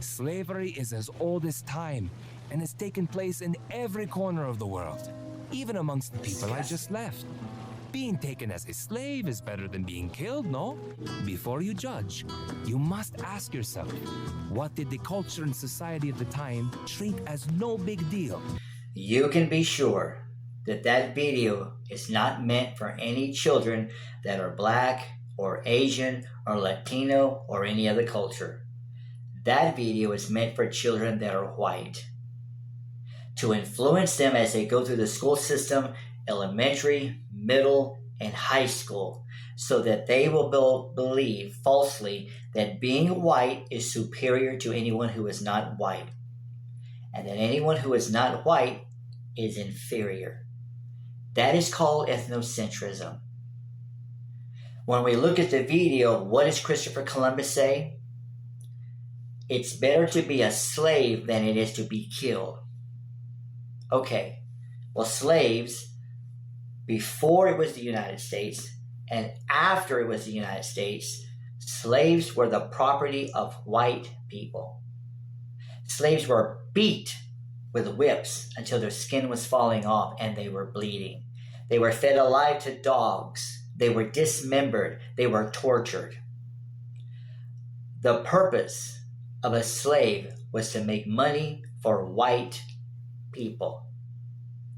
Slavery is as old as time and has taken place in every corner of the world, even amongst the people I just left. Being taken as a slave is better than being killed, no? Before you judge, you must ask yourself, what did the culture and society at the time treat as no big deal? You can be sure that that video is not meant for any children that are Black or Asian or Latino or any other culture. That video is meant for children that are white, to influence them as they go through the school system, elementary, middle, and high school, so that they will believe falsely that being white is superior to anyone who is not white, and that anyone who is not white is inferior. That is called ethnocentrism. When we look at the video, what does Christopher Columbus say? It's better to be a slave than it is to be killed. Okay, well, slaves, before it was the United States and after it was the United States, slaves were the property of white people. Slaves were beat with whips until their skin was falling off and they were bleeding. They were fed alive to dogs. They were dismembered. They were tortured. The purpose of a slave was to make money for white people.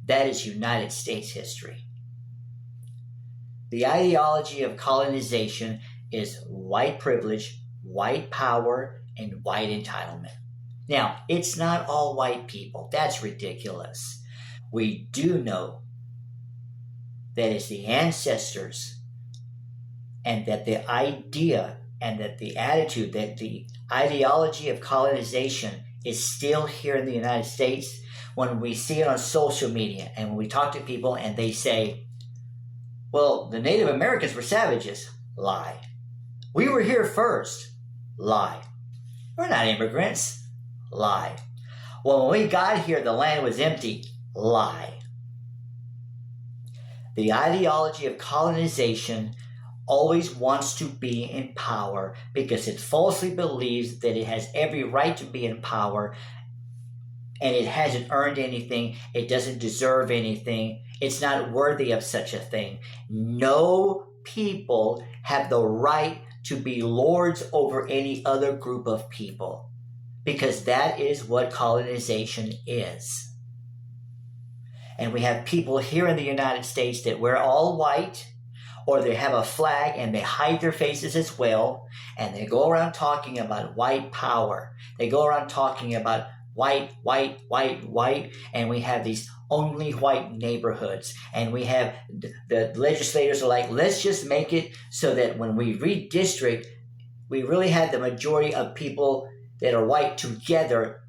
That is United States history. The ideology of colonization is white privilege, white power, and white entitlement. Now, it's not all white people. That's ridiculous. We do know that it's the ancestors, and that the idea and that the attitude, that the ideology of colonization is still here in the United States. When we see it on social media and when we talk to people and they say, well, the Native Americans were savages. Lie. We were here first. Lie. We're not immigrants. Lie. Well, when we got here, the land was empty. Lie. The ideology of colonization always wants to be in power because it falsely believes that it has every right to be in power, and it hasn't earned anything. It doesn't deserve anything. It's not worthy of such a thing. No people have the right to be lords over any other group of people, because that is what colonization is. And we have people here in the United States that wear all white, or they have a flag and they hide their faces as well, and they go around talking about white power. They go around talking about white, white, white, white, and we have these only white neighborhoods. And we have the legislators are like, let's just make it so that when we redistrict, we really have the majority of people that are white together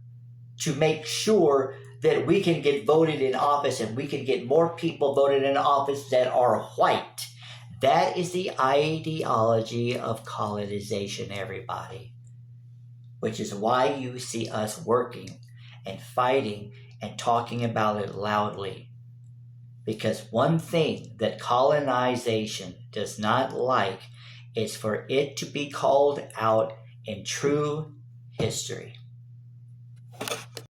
to make sure that we can get voted in office, and we can get more people voted in office that are white. That is the ideology of colonization, everybody. Which is why you see us working and fighting and talking about it loudly. Because one thing that colonization does not like is for it to be called out in true history.